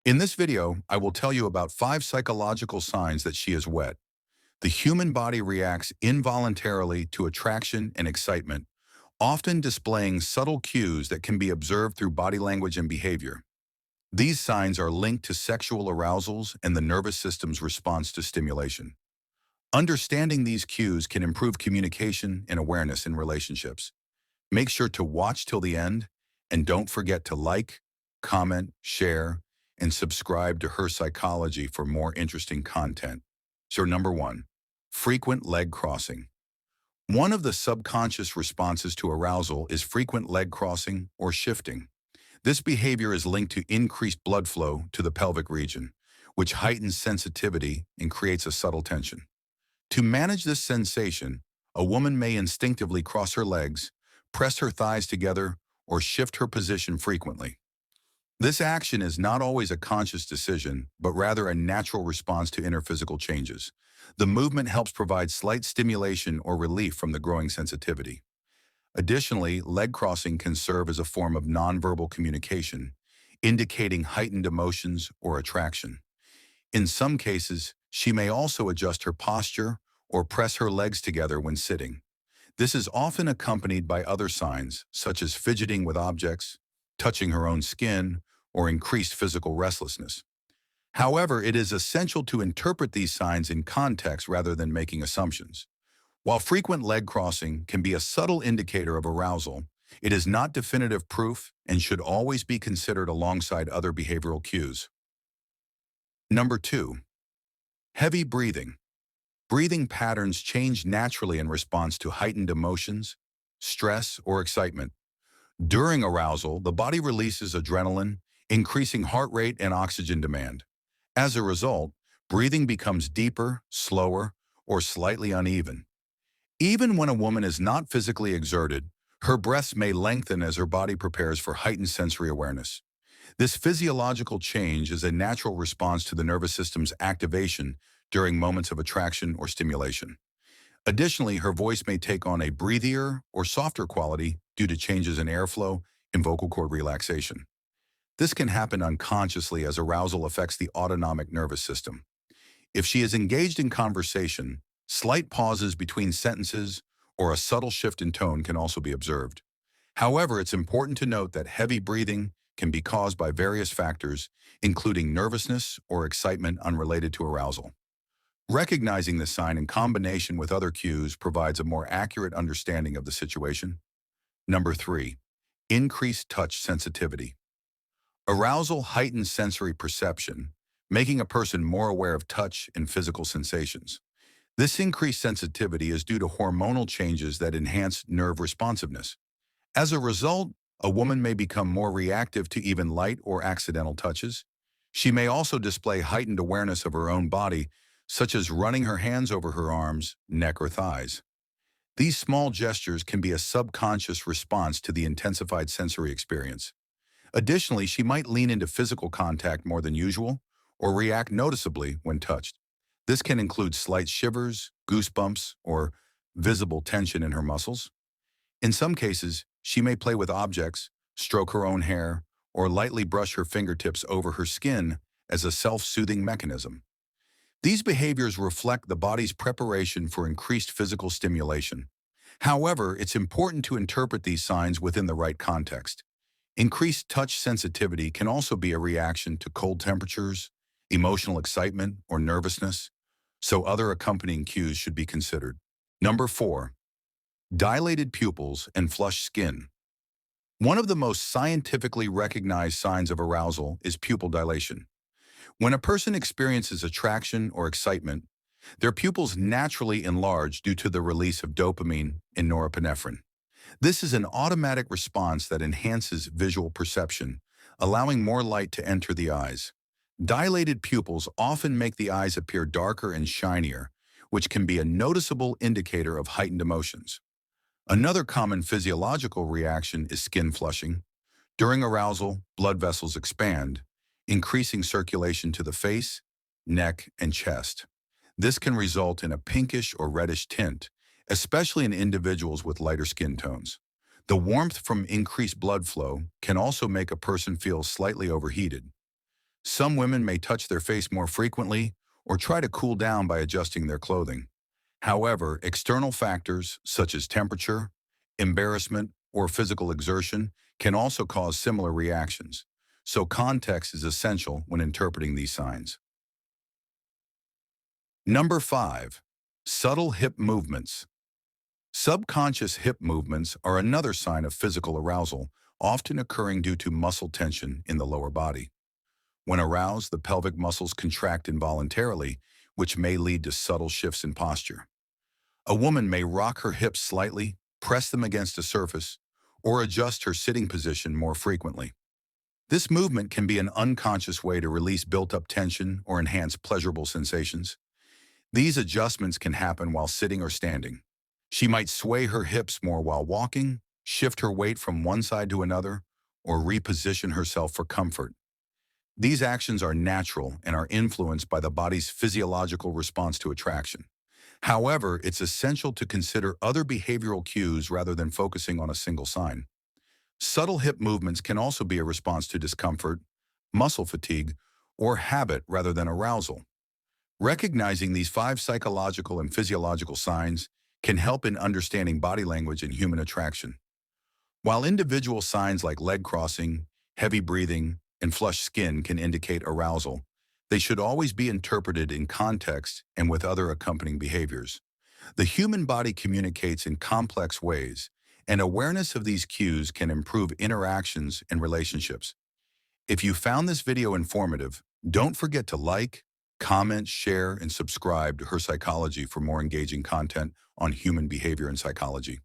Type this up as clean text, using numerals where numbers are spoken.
In this video, I will tell you about 5 psychological signs that she is wet. The human body reacts involuntarily to attraction and excitement, often displaying subtle cues that can be observed through body language and behavior. These signs are linked to sexual arousals and the nervous system's response to stimulation. Understanding these cues can improve communication and awareness in relationships. Make sure to watch till the end, and don't forget to like, comment, share, and subscribe to Her Psychology for more interesting content. So number 1, frequent leg crossing. One of the subconscious responses to arousal is frequent leg crossing or shifting. This behavior is linked to increased blood flow to the pelvic region, which heightens sensitivity and creates a subtle tension. To manage this sensation, a woman may instinctively cross her legs, press her thighs together, or shift her position frequently. This action is not always a conscious decision, but rather a natural response to inner physical changes. The movement helps provide slight stimulation or relief from the growing sensitivity. Additionally, leg crossing can serve as a form of nonverbal communication, indicating heightened emotions or attraction. In some cases, she may also adjust her posture or press her legs together when sitting. This is often accompanied by other signs, such as fidgeting with objects, touching her own skin, or increased physical restlessness. However, it is essential to interpret these signs in context rather than making assumptions. While frequent leg crossing can be a subtle indicator of arousal, it is not definitive proof and should always be considered alongside other behavioral cues. Number 2, heavy breathing. Breathing patterns change naturally in response to heightened emotions, stress, or excitement. During arousal, the body releases adrenaline, increasing heart rate and oxygen demand. As a result, breathing becomes deeper, slower, or slightly uneven. Even when a woman is not physically exerted, her breaths may lengthen as her body prepares for heightened sensory awareness. This physiological change is a natural response to the nervous system's activation during moments of attraction or stimulation. Additionally, her voice may take on a breathier or softer quality due to changes in airflow and vocal cord relaxation. This can happen unconsciously as arousal affects the autonomic nervous system. If she is engaged in conversation, slight pauses between sentences or a subtle shift in tone can also be observed. However, it's important to note that heavy breathing can be caused by various factors, including nervousness or excitement unrelated to arousal. Recognizing this sign in combination with other cues provides a more accurate understanding of the situation. Number 3, increased touch sensitivity. Arousal heightens sensory perception, making a person more aware of touch and physical sensations. This increased sensitivity is due to hormonal changes that enhance nerve responsiveness. As a result, a woman may become more reactive to even light or accidental touches. She may also display heightened awareness of her own body, such as running her hands over her arms, neck, or thighs. These small gestures can be a subconscious response to the intensified sensory experience. Additionally, she might lean into physical contact more than usual or react noticeably when touched. This can include slight shivers, goosebumps, or visible tension in her muscles. In some cases, she may play with objects, stroke her own hair, or lightly brush her fingertips over her skin as a self-soothing mechanism. These behaviors reflect the body's preparation for increased physical stimulation. However, it's important to interpret these signs within the right context. Increased touch sensitivity can also be a reaction to cold temperatures, emotional excitement, or nervousness, so other accompanying cues should be considered. Number 4, dilated pupils and flushed skin. One of the most scientifically recognized signs of arousal is pupil dilation. When a person experiences attraction or excitement, their pupils naturally enlarge due to the release of dopamine and norepinephrine. This is an automatic response that enhances visual perception, allowing more light to enter the eyes. Dilated pupils often make the eyes appear darker and shinier, which can be a noticeable indicator of heightened emotions. Another common physiological reaction is skin flushing. During arousal, blood vessels expand, increasing circulation to the face, neck, and chest. This can result in a pinkish or reddish tint, especially in individuals with lighter skin tones. The warmth from increased blood flow can also make a person feel slightly overheated. Some women may touch their face more frequently or try to cool down by adjusting their clothing. However, external factors such as temperature, embarrassment, or physical exertion can also cause similar reactions. So context is essential when interpreting these signs. Number 5. Subtle hip movements. Subconscious hip movements are another sign of physical arousal, often occurring due to muscle tension in the lower body. When aroused, the pelvic muscles contract involuntarily, which may lead to subtle shifts in posture. A woman may rock her hips slightly, press them against a surface, or adjust her sitting position more frequently. This movement can be an unconscious way to release built-up tension or enhance pleasurable sensations. These adjustments can happen while sitting or standing. She might sway her hips more while walking, shift her weight from one side to another, or reposition herself for comfort. These actions are natural and are influenced by the body's physiological response to attraction. However, it's essential to consider other behavioral cues rather than focusing on a single sign. Subtle hip movements can also be a response to discomfort, muscle fatigue, or habit rather than arousal. Recognizing these 5 psychological and physiological signs can help in understanding body language and human attraction. While individual signs like leg crossing, heavy breathing, and flushed skin can indicate arousal, they should always be interpreted in context and with other accompanying behaviors. The human body communicates in complex ways, and awareness of these cues can improve interactions and relationships. If you found this video informative, don't forget to like, comment, share, and subscribe to Her Psychology for more engaging content on human behavior and psychology.